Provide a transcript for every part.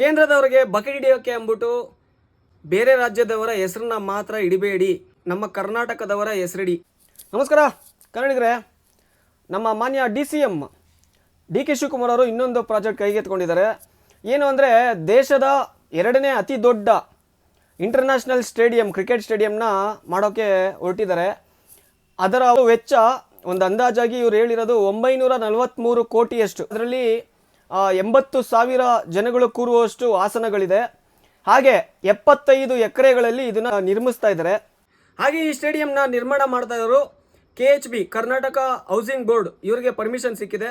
ಕೇಂದ್ರದವರಿಗೆ bucket ಹಿಡಿಯೋಕೆ ಅಂದ್ಬಿಟ್ಟು ಬೇರೆ ರಾಜ್ಯದವರ ಹೆಸರನ್ನ ಮಾತ್ರ ಹಿಡಿಬೇಡಿ, ನಮ್ಮ ಕರ್ನಾಟಕದವರ ಹೆಸರಿಡಿ. ನಮಸ್ಕಾರ ಕನ್ನಡಿಗರೇ. ನಮ್ಮ ಮಾನ್ಯ DCM DK ಶಿವಕುಮಾರ್ ಅವರು ಇನ್ನೊಂದು ಪ್ರಾಜೆಕ್ಟ್ ಕೈಗೆತ್ತಿಕೊಂಡಿದ್ದಾರೆ. ಏನು ಅಂದರೆ, ದೇಶದ ಎರಡನೇ ಅತಿ ದೊಡ್ಡ ಇಂಟರ್ನ್ಯಾಷನಲ್ ಸ್ಟೇಡಿಯಂ, ಕ್ರಿಕೆಟ್ ಸ್ಟೇಡಿಯಂನ ಮಾಡೋಕ್ಕೆ ಹೊರಟಿದ್ದಾರೆ. ಅದರ ವೆಚ್ಚ ಒಂದು ಅಂದಾಜಾಗಿ ಇವರು ಹೇಳಿರೋದು 943 ಕೋಟಿಯಷ್ಟು. ಅದರಲ್ಲಿ 80,000 ಜನಗಳು ಕೂರುವಷ್ಟು ಆಸನಗಳಿದೆ. ಹಾಗೆ 75 ಎಕರೆಗಳಲ್ಲಿ ಇದನ್ನು ನಿರ್ಮಿಸ್ತಾ ಇದ್ದಾರೆ. ಹಾಗೆ ಈ ಸ್ಟೇಡಿಯಂನ ನಿರ್ಮಾಣ ಮಾಡ್ತಾ ಇರೋರು KHB, ಕರ್ನಾಟಕ ಹೌಸಿಂಗ್ ಬೋರ್ಡ್, ಇವರಿಗೆ ಪರ್ಮಿಷನ್ ಸಿಕ್ಕಿದೆ.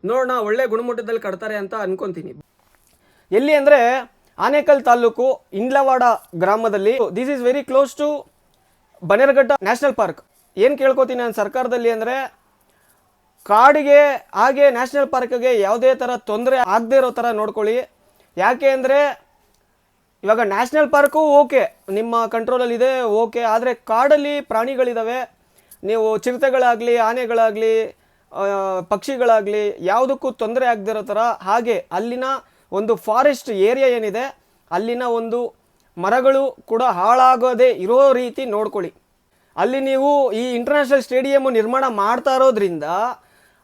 ನೋಡೋಣ, ಒಳ್ಳೆ ಗುಣಮಟ್ಟದಲ್ಲಿ ಕಟ್ತಾರೆ ಅಂತ ಅನ್ಕೊಂತೀನಿ. ಎಲ್ಲಿ ಅಂದರೆ ಆನೇಕಲ್ ತಾಲೂಕು ಇಂಡ್ಲವಾಡ ಗ್ರಾಮದಲ್ಲಿ. This is very close to Bannerghatta national park. ಏನು ಕೇಳ್ಕೊತೀನಿ ನಾನು ಸರ್ಕಾರದಲ್ಲಿ ಅಂದರೆ, ಕಾಡಿಗೆ ಹಾಗೆ ನ್ಯಾಷನಲ್ ಪಾರ್ಕ್ಗೆ ಯಾವುದೇ ಥರ ತೊಂದರೆ ಆಗದೇ ಇರೋ ಥರ ನೋಡ್ಕೊಳ್ಳಿ. ಯಾಕೆ ಅಂದರೆ, ಇವಾಗ ನ್ಯಾಷನಲ್ ಪಾರ್ಕು ಓಕೆ, ನಿಮ್ಮ ಕಂಟ್ರೋಲಲ್ಲಿದೆ, ಓಕೆ. ಆದರೆ ಕಾಡಲ್ಲಿ ಪ್ರಾಣಿಗಳಿದ್ದಾವೆ. ನೀವು ಚಿರತೆಗಳಾಗಲಿ, ಆನೆಗಳಾಗಲಿ, ಪಕ್ಷಿಗಳಾಗಲಿ ಯಾವುದಕ್ಕೂ ತೊಂದರೆ ಆಗದಿರೋ ಥರ, ಹಾಗೆ ಅಲ್ಲಿನ ಒಂದು ಫಾರೆಸ್ಟ್ ಏರಿಯಾ ಏನಿದೆ, ಅಲ್ಲಿನ ಒಂದು ಮರಗಳು ಕೂಡ ಹಾಳಾಗೋದೇ ಇರೋ ರೀತಿ ನೋಡ್ಕೊಳ್ಳಿ. ಅಲ್ಲಿ ನೀವು ಈ ಇಂಟರ್ನ್ಯಾಷನಲ್ ಸ್ಟೇಡಿಯಂ ನಿರ್ಮಾಣ ಮಾಡ್ತಾ ಇರೋದ್ರಿಂದ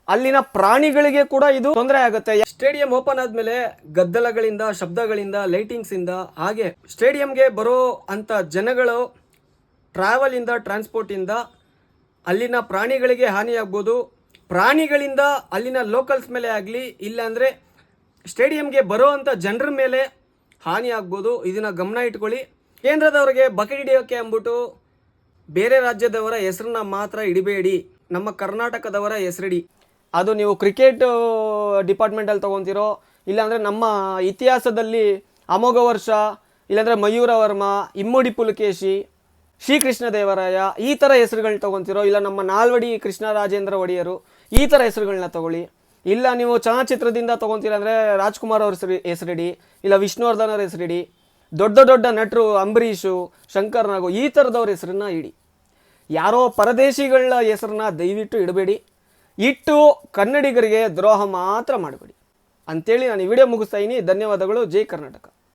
ಅಲ್ಲಿನ ಪ್ರಾಣಿಗಳಿಗೆ ಕೂಡ ಇದು ತೊಂದರೆ ಆಗುತ್ತೆ. ಸ್ಟೇಡಿಯಂ ಓಪನ್ ಆದಮೇಲೆ ಗದ್ದಲಗಳಿಂದ, ಶಬ್ದಗಳಿಂದ, ಲೈಟಿಂಗ್ಸಿಂದ, ಹಾಗೆ ಸ್ಟೇಡಿಯಂಗೆ ಬರೋ ಅಂಥ ಜನಗಳು ಟ್ರಾವೆಲಿಂದ, ಟ್ರಾನ್ಸ್ಪೋರ್ಟಿಂದ ಅಲ್ಲಿನ ಪ್ರಾಣಿಗಳಿಗೆ ಹಾನಿಯಾಗ್ಬೋದು. ಪ್ರಾಣಿಗಳಿಂದ ಅಲ್ಲಿನ ಲೋಕಲ್ಸ್ ಮೇಲೆ ಆಗಲಿ, ಇಲ್ಲಾಂದರೆ ಸ್ಟೇಡಿಯಂಗೆ ಬರೋ ಅಂಥ ಜನರ ಮೇಲೆ ಹಾನಿ ಆಗ್ಬೋದು. ಇದನ್ನು ಗಮನ ಇಟ್ಕೊಳ್ಳಿ. ಕೇಂದ್ರದವರಿಗೆ ಬಕೆಟ್ ಹಿಡಿಯೋಕೆ ಅಂದ್ಬಿಟ್ಟು ಬೇರೆ ರಾಜ್ಯದವರ ಹೆಸರನ್ನ ಮಾತ್ರ ಹಿಡಿಬೇಡಿ, ನಮ್ಮ ಕರ್ನಾಟಕದವರ ಹೆಸರಿಡಿ. ಅದು ನೀವು ಕ್ರಿಕೆಟ್ ಡಿಪಾರ್ಟ್ಮೆಂಟಲ್ಲಿ ತೊಗೊತೀರೋ, ಇಲ್ಲಾಂದರೆ ನಮ್ಮ ಇತಿಹಾಸದಲ್ಲಿ ಅಮೋಘ ವರ್ಷ, ಇಲ್ಲಾಂದರೆ ಮಯೂರ ವರ್ಮ, ಇಮ್ಮಡಿ ಪುಲಕೇಶಿ, ಶ್ರೀಕೃಷ್ಣದೇವರಾಯ, ಈ ಥರ ಹೆಸರುಗಳನ್ನ ತೊಗೊತೀರೋ, ಇಲ್ಲ ನಮ್ಮ ನಾಲ್ವಡಿ ಕೃಷ್ಣರಾಜೇಂದ್ರ ಒಡೆಯರು, ಈ ಥರ ಹೆಸರುಗಳನ್ನ ತೊಗೊಳ್ಳಿ. ಇಲ್ಲ ನೀವು ಚಲನಚಿತ್ರದಿಂದ ತೊಗೊತೀರ ಅಂದರೆ ರಾಜ್ಕುಮಾರ್ ಅವ್ರ ಹೆಸರಿಡಿ, ಇಲ್ಲ ವಿಷ್ಣುವರ್ಧನ್ ಅವ್ರ ಹೆಸರಿಡಿ. ದೊಡ್ಡ ದೊಡ್ಡ ನಟರು ಅಂಬರೀಷು, ಶಂಕರ್ ನಾಗು, ಈ ಥರದವ್ರ ಹೆಸರನ್ನ ಇಡಿ. ಯಾರೋ ಪರದೇಶಿಗಳ ಹೆಸರನ್ನ ದಯವಿಟ್ಟು ಇಡಬೇಡಿ. ಇಟ್ಟು ಕನ್ನಡಿಗರಿಗೆ ದ್ರೋಹ ಮಾತ್ರ ಮಾಡಬೇಡಿ ಅಂತೇಳಿ ನಾನು ಈ ವಿಡಿಯೋ ಮುಗಿಸ್ತಾ ಇದ್ದೀನಿ. ಧನ್ಯವಾದಗಳು. ಜೈ ಕರ್ನಾಟಕ.